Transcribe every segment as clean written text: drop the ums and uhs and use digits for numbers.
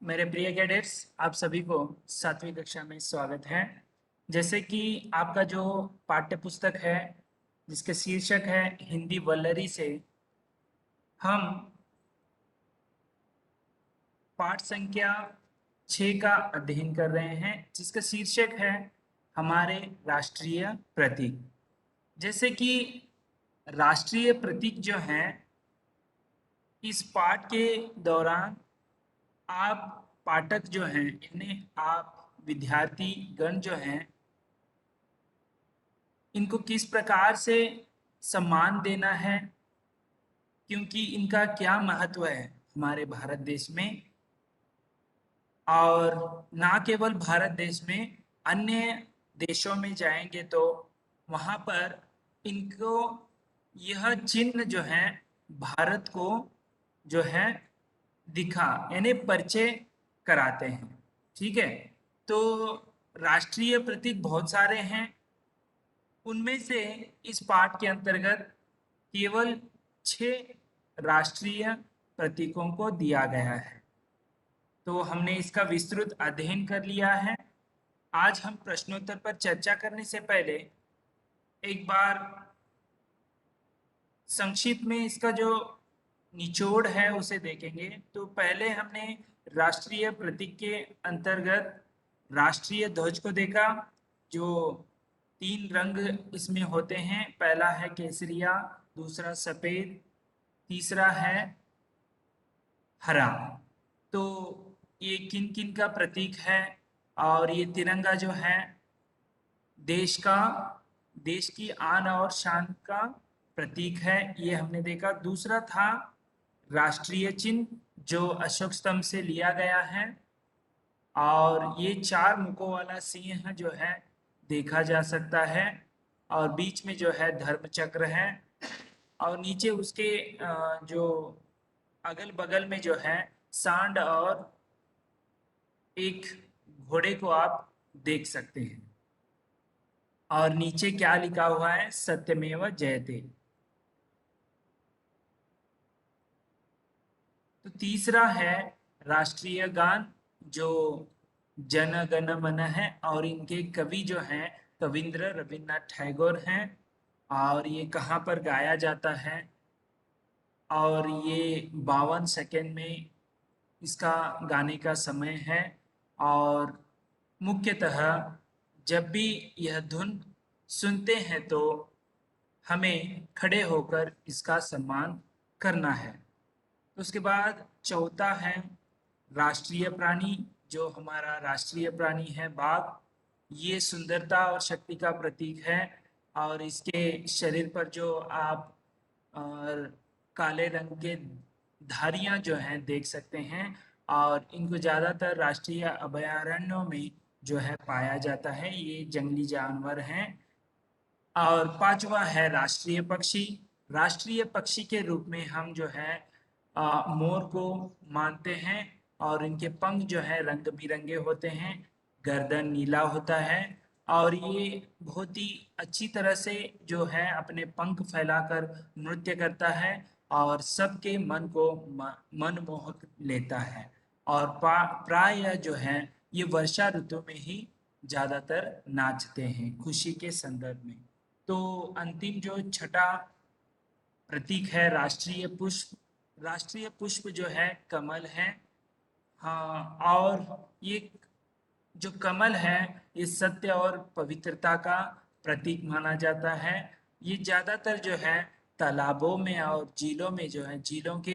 मेरे प्रिय कैडेट्स, आप सभी को 7वीं कक्षा में स्वागत है। जैसे कि आपका जो पाठ्य पुस्तक है जिसके शीर्षक है हिंदी वल्लरी से हम पाठ संख्या 6 का अध्ययन कर रहे हैं, जिसका शीर्षक है हमारे राष्ट्रीय प्रतीक। जैसे कि राष्ट्रीय प्रतीक जो हैं, इस पाठ के दौरान आप पाठक जो हैं, इन्हें आप विद्यार्थी गण जो हैं, इनको किस प्रकार से सम्मान देना है, क्योंकि इनका क्या महत्व है हमारे भारत देश में। और ना केवल भारत देश में, अन्य देशों में जाएंगे तो वहाँ पर इनको यह चिन्ह जो है भारत को जो है दिखा यानी परिचय कराते हैं। ठीक है, तो राष्ट्रीय प्रतीक बहुत सारे हैं। उनमें से इस पाठ के अंतर्गत केवल 6 राष्ट्रीय प्रतीकों को दिया गया है। तो हमने इसका विस्तृत अध्ययन कर लिया है। आज हम प्रश्नोत्तर पर चर्चा करने से पहले एक बार संक्षिप्त में इसका जो निचोड़ है उसे देखेंगे। तो पहले हमने राष्ट्रीय प्रतीक के अंतर्गत राष्ट्रीय ध्वज को देखा, जो 3 रंग इसमें होते हैं। पहला है केसरिया, दूसरा सफेद, तीसरा है हरा। तो ये किन किन का प्रतीक है? और ये तिरंगा जो है देश का, देश की आन और शान का प्रतीक है, ये हमने देखा। दूसरा था राष्ट्रीय चिन्ह, जो अशोक स्तंभ से लिया गया है, और ये 4 मुखों वाला सिंह जो है देखा जा सकता है, और बीच में जो है धर्म चक्र है, और नीचे उसके जो अगल बगल में जो है सांड और एक घोड़े को आप देख सकते हैं। और नीचे क्या लिखा हुआ है? सत्यमेव जयते। तो तीसरा है राष्ट्रीय गान, जो जन गण मन है, और इनके कवि जो हैं कविंद्र रविन्द्रनाथ टैगोर हैं। और ये कहाँ पर गाया जाता है? और ये 52 सेकंड में इसका गाने का समय है। और मुख्यतः जब भी यह धुन सुनते हैं तो हमें खड़े होकर इसका सम्मान करना है। तो उसके बाद चौथा है राष्ट्रीय प्राणी, जो हमारा राष्ट्रीय प्राणी है बाघ। ये सुंदरता और शक्ति का प्रतीक है, और इसके शरीर पर जो आप और काले रंग के धारियां जो हैं देख सकते हैं, और इनको ज़्यादातर राष्ट्रीय अभयारण्यों में जो है पाया जाता है। ये जंगली जानवर हैं। और पांचवा है राष्ट्रीय पक्षी। राष्ट्रीय पक्षी के रूप में हम जो है मोर को मानते हैं, और इनके पंख जो है रंग बिरंगे होते हैं। गर्दन नीला होता है, और ये बहुत ही अच्छी तरह से जो है अपने पंख फैलाकर नृत्य करता है, और सबके मन को मनमोहक लेता है। और प्राय जो है ये वर्षा ऋतु में ही ज्यादातर नाचते हैं खुशी के संदर्भ में। तो अंतिम जो छठा प्रतीक है राष्ट्रीय पुष्प। राष्ट्रीय पुष्प जो है कमल है। हाँ, और ये जो कमल है ये सत्य और पवित्रता का प्रतीक माना जाता है। ये ज्यादातर जो है तालाबों में और झीलों में जो है, झीलों के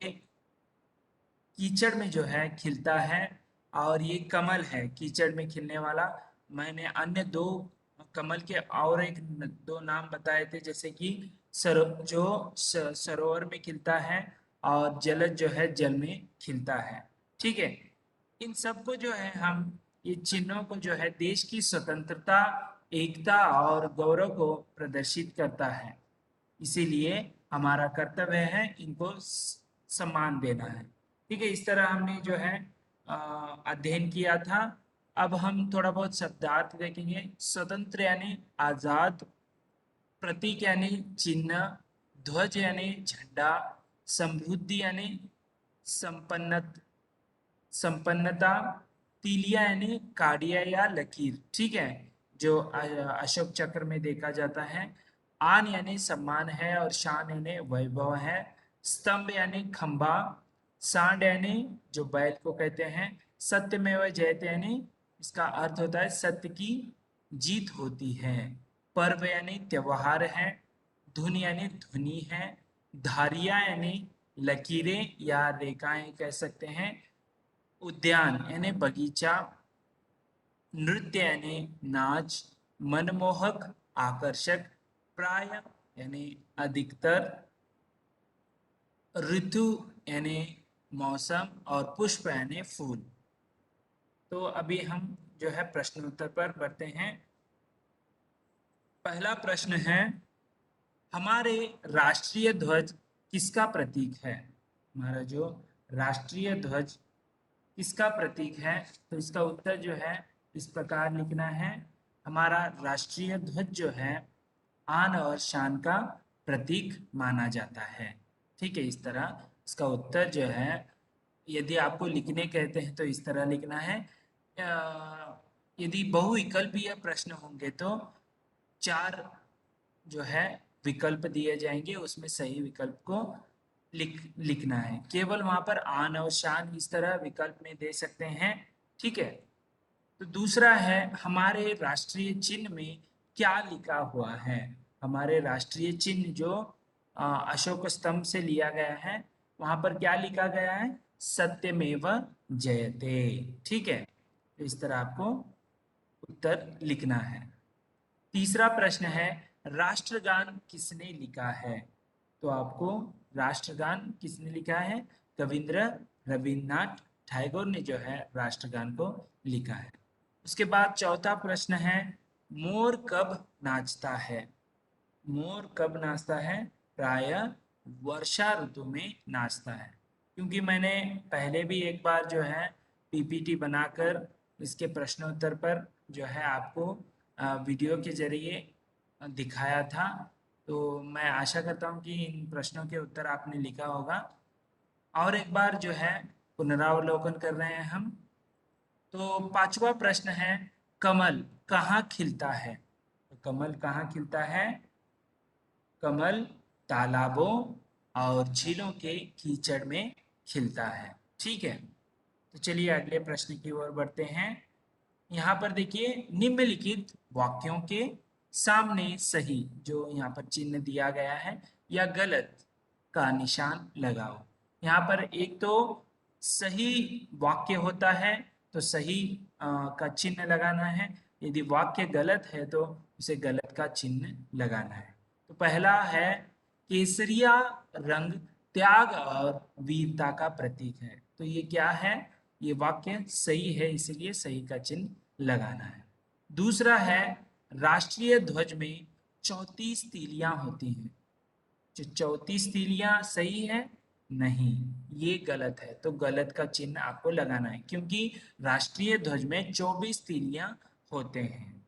कीचड़ में जो है खिलता है। और ये कमल है कीचड़ में खिलने वाला। मैंने अन्य 2 कमल के और एक 2 नाम बताए थे, जैसे कि सरोवर में खिलता है, और जलज जो है जल में खिलता है। ठीक है, इन सबको जो है हम, ये चिन्हों को जो है देश की स्वतंत्रता, एकता और गौरव को प्रदर्शित करता है। इसीलिए हमारा कर्तव्य है इनको सम्मान देना है। ठीक है, इस तरह हमने जो है अध्ययन किया था। अब हम थोड़ा बहुत शब्दार्थ देखेंगे। स्वतंत्र यानी आजाद, प्रतीक यानी चिन्ह, ध्वज यानी झंडा, समृद्धि यानी संपन्न, संपन्नता, तीलिया यानी काड़िया या लकीर, ठीक है, जो अशोक चक्र में देखा जाता है। आन यानी सम्मान है और शान यानी वैभव है। स्तंभ यानी खंभा। सांड यानी जो बैल को कहते हैं। सत्यमेव जयते यानी इसका अर्थ होता है सत्य की जीत होती है। पर्व यानी त्योहार है। धुन यानी ध्वनि है। धारिया यानी लकीरें या रेखाएं कह सकते हैं। उद्यान यानी बगीचा। नृत्य यानी नाच। मनमोहक, आकर्षक। प्राय यानी अधिकतर। ऋतु यानी मौसम। और पुष्प यानी फूल। तो अभी हम जो है प्रश्नोत्तर पर बढ़ते हैं। पहला प्रश्न है, हमारे राष्ट्रीय ध्वज किसका प्रतीक है? हमारा जो राष्ट्रीय ध्वज किसका प्रतीक है? तो इसका उत्तर जो है इस प्रकार लिखना है। हमारा राष्ट्रीय ध्वज जो है आन और शान का प्रतीक माना जाता है। ठीक है, इस तरह इसका उत्तर जो है, यदि आपको लिखने कहते हैं तो इस तरह लिखना है। यदि बहुविकल्पीय प्रश्न होंगे तो 4 जो है विकल्प दिए जाएंगे, उसमें सही विकल्प को लिखना है। केवल वहां पर आन और शान इस तरह विकल्प में दे सकते हैं। ठीक है। तो दूसरा है, हमारे राष्ट्रीय चिन्ह में क्या लिखा हुआ है? हमारे राष्ट्रीय चिन्ह जो अशोक स्तंभ से लिया गया है, वहां पर क्या लिखा गया है? सत्यमेव जयते। ठीक है, तो इस तरह आपको उत्तर लिखना है। तीसरा प्रश्न है, राष्ट्रगान किसने लिखा है? तो आपको राष्ट्रगान किसने लिखा है? कविंद्र रविन्द्रनाथ टैगोर ने जो है राष्ट्रगान को लिखा है। उसके बाद चौथा प्रश्न है, मोर कब नाचता है? मोर कब नाचता है? प्राय वर्षा ऋतु में नाचता है। क्योंकि मैंने पहले भी एक बार जो है पीपीटी बनाकर इसके प्रश्नोत्तर पर जो है आपको वीडियो के जरिए दिखाया था। तो मैं आशा करता हूँ कि इन प्रश्नों के उत्तर आपने लिखा होगा। और एक बार जो है पुनरावलोकन कर रहे हैं हम। तो पांचवा प्रश्न है, कमल कहाँ खिलता है? तो कमल कहाँ खिलता है? कमल तालाबों और झीलों के कीचड़ में खिलता है। ठीक है, तो चलिए अगले प्रश्न की ओर बढ़ते हैं। यहाँ पर देखिए, निम्नलिखित वाक्यों के सामने सही जो यहाँ पर चिन्ह दिया गया है या गलत का निशान लगाओ। यहाँ पर एक तो सही वाक्य होता है तो सही का चिन्ह लगाना है। यदि वाक्य गलत है तो उसे गलत का चिन्ह लगाना है। तो पहला है, केसरिया रंग त्याग और वीरता का प्रतीक है। तो ये क्या है? ये वाक्य सही है, इसलिए सही का चिन्ह लगाना है। दूसरा है, राष्ट्रीय ध्वज में 34 तीलियां होती हैं। जो 34 तीलियां सही है? नहीं, ये गलत है। तो गलत का चिन्ह आपको लगाना है, क्योंकि राष्ट्रीय ध्वज में 24 तीलियां होते हैं।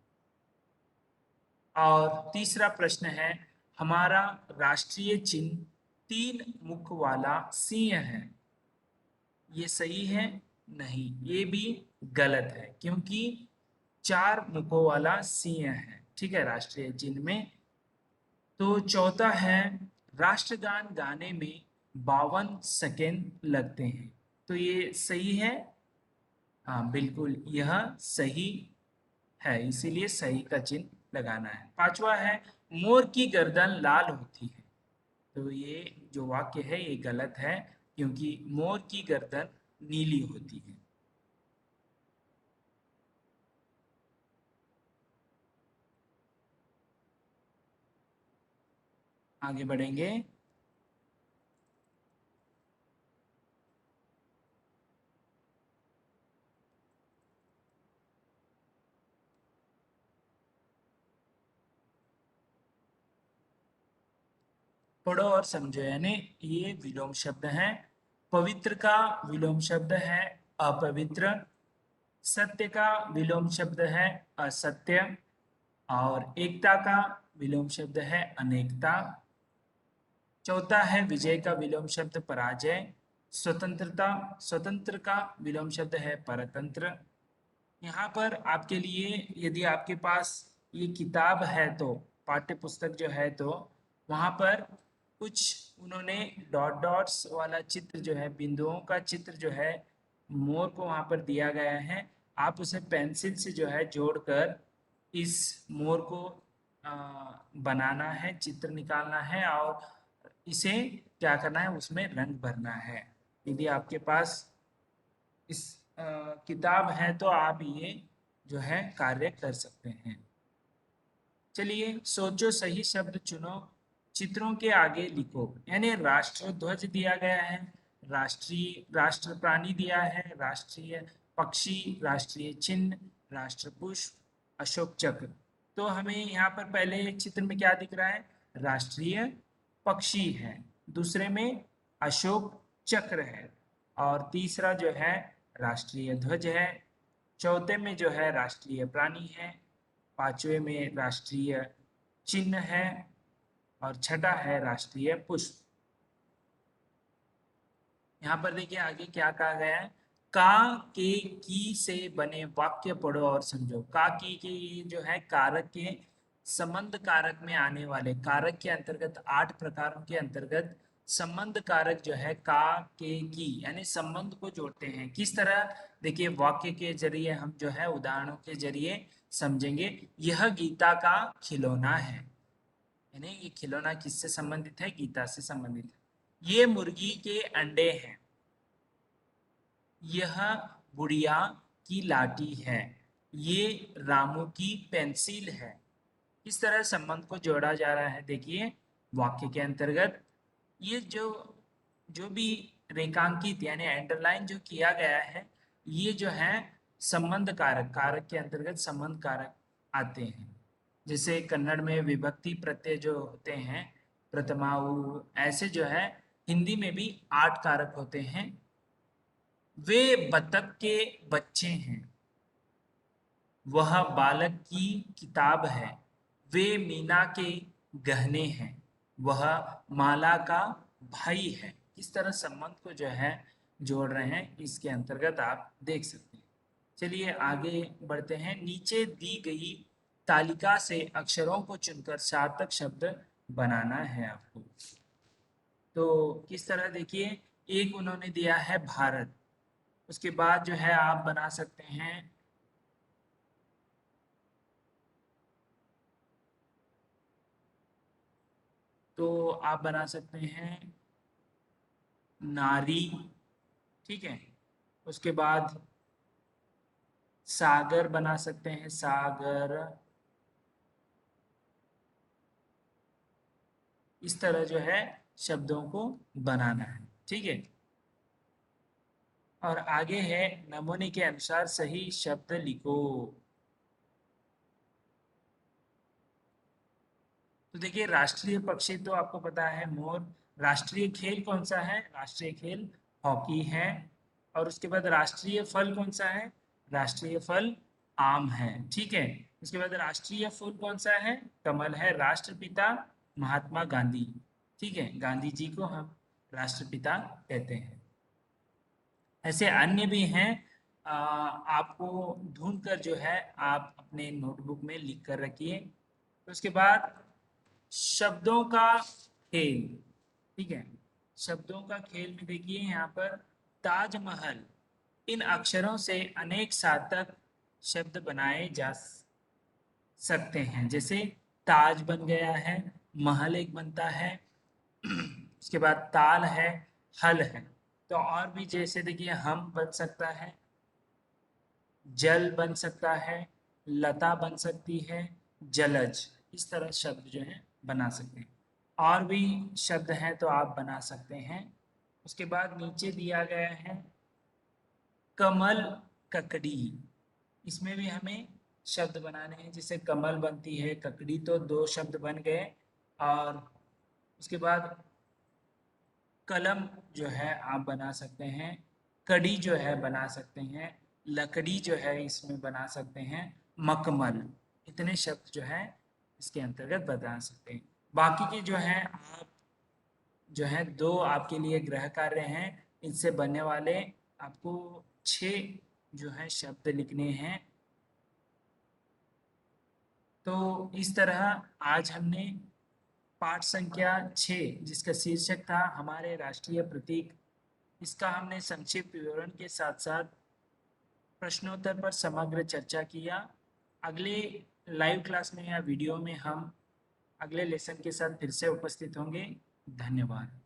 और तीसरा प्रश्न है, हमारा राष्ट्रीय चिन्ह 3 मुख वाला सिंह है। ये सही है? नहीं, ये भी गलत है, क्योंकि 4 मुखों वाला सिंह है। ठीक है, राष्ट्रीय चिन्ह में। तो चौथा है, राष्ट्रगान गाने में 52 सेकेंड लगते हैं। तो ये सही है? हाँ बिल्कुल, यह सही है, इसीलिए सही का चिन्ह लगाना है। पांचवा है, मोर की गर्दन लाल होती है। तो ये जो वाक्य है ये गलत है, क्योंकि मोर की गर्दन नीली होती है। आगे बढ़ेंगे। पढ़ो और समझो, यानी ये विलोम शब्द है। पवित्र का विलोम शब्द है अपवित्र। सत्य का विलोम शब्द है असत्य। और एकता का विलोम शब्द है अनेकता। चौथा है, विजय का विलोम शब्द पराजय। स्वतंत्रता, स्वतंत्र का विलोम शब्द है परतंत्र। यहाँ पर आपके लिए यदि आपके पास ये किताब है तो, पाठ्य पुस्तक जो है तो वहाँ पर कुछ उन्होंने डॉट डॉट्स वाला चित्र जो है, बिंदुओं का चित्र जो है, मोर को वहाँ पर दिया गया है। आप उसे पेंसिल से जो है जोड़कर इस मोर को बनाना है, चित्र निकालना है और इसे क्या करना है, उसमें रंग भरना है। यदि आपके पास इस किताब है तो आप ये जो है कार्य कर सकते हैं। चलिए, सोचो, सही शब्द चुनो, चित्रों के आगे लिखो। यानी राष्ट्र ध्वज दिया गया है, राष्ट्रीय राष्ट्र प्राणी दिया है, राष्ट्रीय पक्षी, राष्ट्रीय चिन्ह, राष्ट्र पुष्प, अशोक चक्र। तो हमें यहाँ पर पहले चित्र में क्या दिख रहा है, राष्ट्रीय पक्षी है, दूसरे में अशोक चक्र है, और तीसरा जो है राष्ट्रीय ध्वज है, चौथे में जो है राष्ट्रीय प्राणी है, पांचवे में राष्ट्रीय चिन्ह है, और छठा है राष्ट्रीय पुष्प। यहाँ पर देखिए आगे क्या कहा गया है, का के की से बने वाक्य पढ़ो और समझो। का के ये जो है कारक के संबंध कारक में आने वाले, कारक के अंतर्गत 8 प्रकारों के अंतर्गत संबंध कारक जो है का के की, यानी संबंध को जोड़ते हैं। किस तरह, देखिए वाक्य के जरिए हम जो है उदाहरणों के जरिए समझेंगे। यह गीता का खिलौना है, यानी ये खिलौना किससे संबंधित है, गीता से संबंधित है। ये मुर्गी के अंडे हैं, यह बुढ़िया की लाठी है, ये रामू की पेंसिल है। इस तरह संबंध को जोड़ा जा रहा है। देखिए वाक्य के अंतर्गत ये जो जो भी रेखांकित यानी अंडरलाइन जो किया गया है, ये जो है संबंध कारक, कारक के अंतर्गत संबंध कारक आते हैं। जैसे कन्नड़ में विभक्ति प्रत्यय जो होते हैं, प्रथमा उ, ऐसे जो है हिंदी में भी 8 कारक होते हैं। वे बतख के बच्चे हैं, वह बालक की किताब है, वे मीना के गहने हैं, वह माला का भाई है। इस तरह संबंध को जो है जोड़ रहे हैं, इसके अंतर्गत आप देख सकते हैं। चलिए आगे बढ़ते हैं। नीचे दी गई तालिका से अक्षरों को चुनकर सार्थक शब्द बनाना है आपको। तो किस तरह, देखिए एक उन्होंने दिया है भारत, उसके बाद जो है आप बना सकते हैं तो आप बना सकते हैं नारी, ठीक है। उसके बाद सागर बना सकते हैं, सागर। इस तरह जो है शब्दों को बनाना है, ठीक है। और आगे है नमूने के अनुसार सही शब्द लिखो। तो देखिए राष्ट्रीय पक्षी तो आपको पता है मोर। राष्ट्रीय खेल कौन सा है, राष्ट्रीय खेल हॉकी है। और उसके बाद राष्ट्रीय फल कौन सा है, राष्ट्रीय फल आम है, ठीक है। उसके बाद राष्ट्रीय फूल कौन सा है, कमल है। राष्ट्रपिता महात्मा गांधी, ठीक है, गांधी जी को हम राष्ट्रपिता कहते हैं। ऐसे अन्य भी हैं, आपको ढूंढ कर जो है आप अपने नोटबुक में लिख कर रखिए। तो उसके बाद शब्दों का खेल, ठीक है। शब्दों का खेल में देखिए यहाँ पर ताजमहल, इन अक्षरों से अनेक सार्थक शब्द बनाए जा सकते हैं। जैसे ताज बन गया है, महल एक बनता है, उसके बाद ताल है, हल है। तो और भी जैसे देखिए हम बन सकता है, जल बन सकता है, लता बन सकती है, जलज। इस तरह शब्द जो है बना सकते हैं। और भी शब्द हैं तो आप बना सकते हैं। उसके बाद नीचे दिया गया है कमल ककड़ी, इसमें भी हमें शब्द बनाने हैं। जैसे कमल बनती है, ककड़ी, तो 2 शब्द बन गए। और उसके बाद कलम जो है आप बना सकते हैं, कड़ी जो है बना सकते हैं, लकड़ी जो है इसमें बना सकते हैं, मखमल। इतने शब्द जो है इसके अंतर्गत बना सकते हैं। बाकी के जो है आप जो है 2 आपके लिए गृह कार्य हैं। इससे बनने वाले आपको 6 जो है शब्द लिखने हैं। तो इस तरह आज हमने पाठ संख्या 6 जिसका शीर्षक था हमारे राष्ट्रीय प्रतीक, इसका हमने संक्षिप्त विवरण के साथ साथ प्रश्नोत्तर पर समग्र चर्चा किया। अगले लाइव क्लास में या वीडियो में हम अगले लेसन के साथ फिर से उपस्थित होंगे। धन्यवाद।